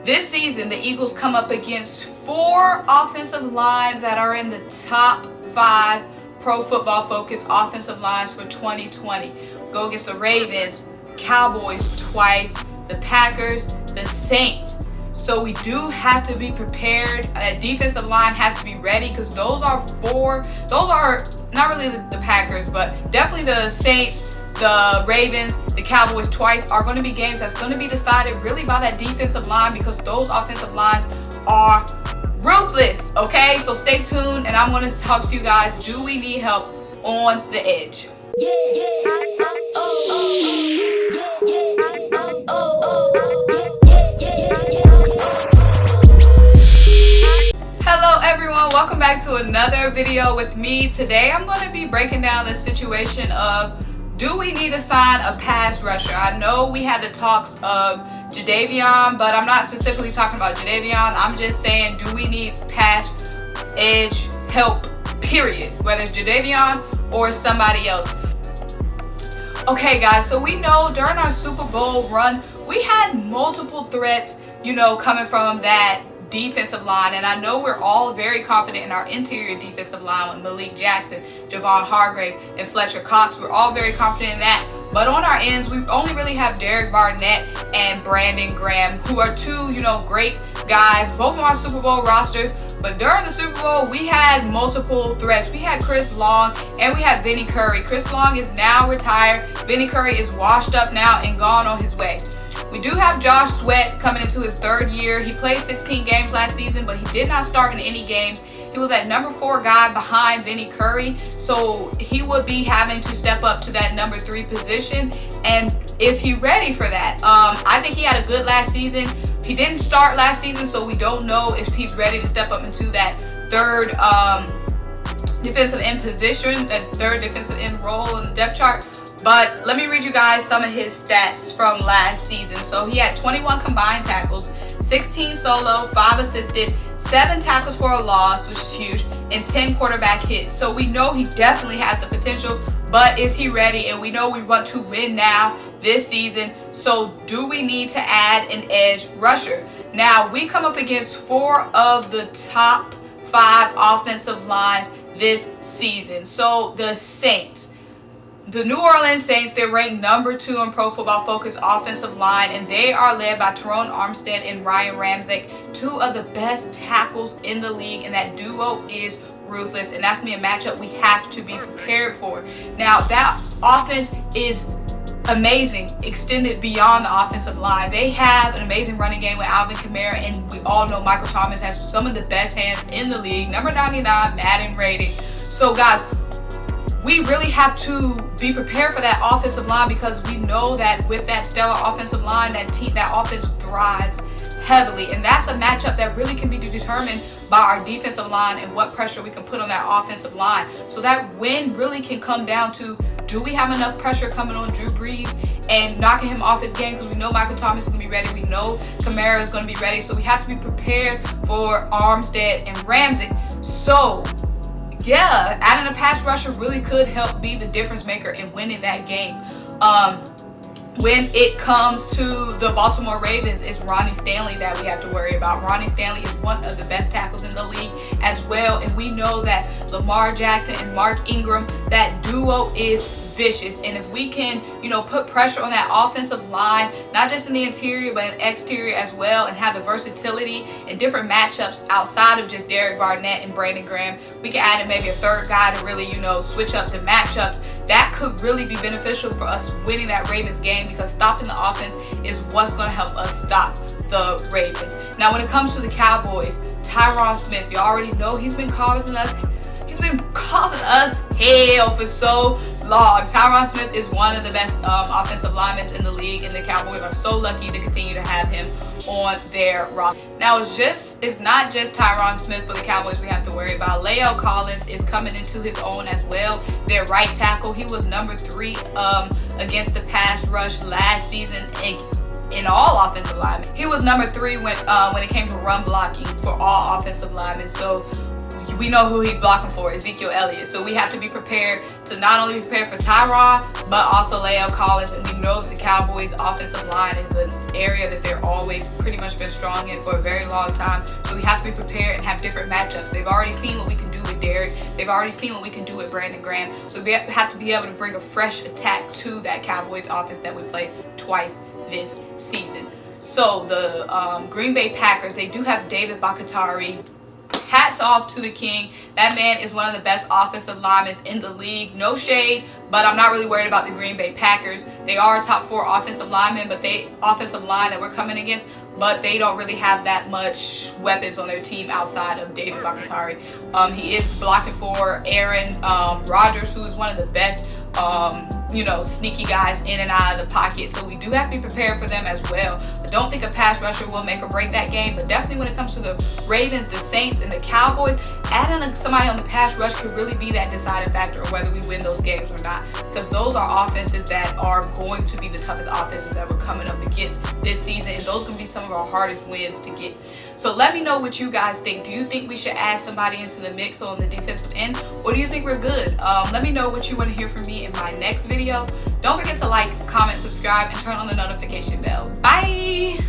This season, the Eagles come up against 4 offensive lines that are in the top 5 Pro Football Focus offensive lines for 2020. Go against the Ravens, Cowboys twice, the Packers, the Saints. So we do have to be prepared. That defensive line has to be ready because those are not really the Packers, but definitely the Saints, the Ravens, the Cowboys twice are going to be games that's going to be decided really by that defensive line because those offensive lines are ruthless. Okay, so stay tuned and I'm going to talk to you guys. Do we need help on the edge? Hello everyone, welcome back to another video with me. Today I'm going to be breaking down the situation of, do we need to sign a pass rusher? I know we had the talks of Jadeveon, but I'm not specifically talking about Jadeveon. I'm just saying, do we need pass edge help, period, whether it's Jadeveon or somebody else. Okay guys, so we know during our Super Bowl run, we had multiple threats, coming from that defensive line, and I know we're all very confident in our interior defensive line with Malik Jackson, Javon Hargrave, and Fletcher Cox. We're all very confident in that. But on our ends, we only really have Derek Barnett and Brandon Graham, who are two, great guys, both on our Super Bowl rosters. But during the Super Bowl, we had multiple threats. We had Chris Long and we had Vinny Curry. Chris Long is now retired. Vinny Curry is washed up now and gone on his way. We do have Josh Sweat coming into his 3rd year. He played 16 games last season, but he did not start in any games. He was that number 4 guy behind Vinny Curry, so he would be having to step up to that number 3 position. And is he ready for that? I think he had a good last season. He didn't start last season, so we don't know if he's ready to step up into that 3rd defensive end position, that 3rd defensive end role in the depth chart. But let me read you guys some of his stats from last season. So he had 21 combined tackles, 16 solo, 5 assisted, 7 tackles for a loss, which is huge, and 10 quarterback hits. So we know he definitely has the potential, but is he ready? And we know we want to win now this season. So do we need to add an edge rusher? Now, we come up against 4 of the top 5 offensive lines this season. So the Saints. The New Orleans Saints, they're ranked number 2 in Pro Football Focus offensive line, and they are led by Terron Armstead and Ramczyk, 2 of the best tackles in the league, and that duo is ruthless, and that's going to be a matchup we have to be prepared for. Now, that offense is amazing, extended beyond the offensive line. They have an amazing running game with Alvin Kamara, and we all know Michael Thomas has some of the best hands in the league, number 99 Madden rating. So, guys, we really have to be prepared for that offensive line because we know that with that stellar offensive line, that offense thrives heavily. And that's a matchup that really can be determined by our defensive line and what pressure we can put on that offensive line. So that win really can come down to, do we have enough pressure coming on Drew Brees and knocking him off his game, because we know Michael Thomas is going to be ready. We know Kamara is going to be ready. So we have to be prepared for Armstead and Ramczyk. So yeah, adding a pass rusher really could help be the difference maker in winning that game. When it comes to the Baltimore Ravens, it's Ronnie Stanley that we have to worry about. Ronnie Stanley is one of the best tackles in the league as well. And we know that Lamar Jackson and Mark Ingram, that duo is vicious. And if we can, put pressure on that offensive line, not just in the interior, but in the exterior as well, and have the versatility and different matchups outside of just Derek Barnett and Brandon Graham, we can add in maybe a 3rd guy to really, switch up the matchups. That could really be beneficial for us winning that Ravens game, because stopping the offense is what's going to help us stop the Ravens. Now, when it comes to the Cowboys, Tyron Smith, you already know he's been causing us hell for so long. Tyron Smith is one of the best offensive linemen in the league, and the Cowboys are so lucky to continue to have him on their roster. Now, it's not just Tyron Smith for the Cowboys we have to worry about. La'el Collins is coming into his own as well. Their right tackle, he was number 3 against the pass rush last season in all offensive linemen. He was number 3 when it came to run blocking for all offensive linemen. So we know who he's blocking for, Ezekiel Elliott. So we have to be prepared to not only be prepared for Tyron, but also La'el Collins. And we know that the Cowboys' offensive line is an area that they're always pretty much been strong in for a very long time. So we have to be prepared and have different matchups. They've already seen what we can do with Derek. They've already seen what we can do with Brandon Graham. So we have to be able to bring a fresh attack to that Cowboys offense that we played twice this season. So the Green Bay Packers, they do have David Bahktiari. Hats off to the king. That man is one of the best offensive linemen in the league. No shade, but I'm not really worried about the Green Bay Packers. They are a top 4 offensive linemen, but offensive line that we're coming against, but they don't really have that much weapons on their team outside of David Bahktiari. He is blocking for Aaron Rodgers, who is one of the best sneaky guys in and out of the pocket. So we do have to be prepared for them as well. I don't think a pass rusher will make or break that game, but definitely when it comes to the Ravens, the Saints, and the Cowboys, adding somebody on the pass rush could really be that deciding factor of whether we win those games or not, because those are offenses that are going to be the toughest offenses that we're coming up against this season, and those can be some of our hardest wins to get. So let me know what you guys think. Do you think we should add somebody into the mix on the defensive end, or do you think we're good? Let me know what you want to hear from me in my next video. Don't forget to like, comment, subscribe, and turn on the notification bell. Bye!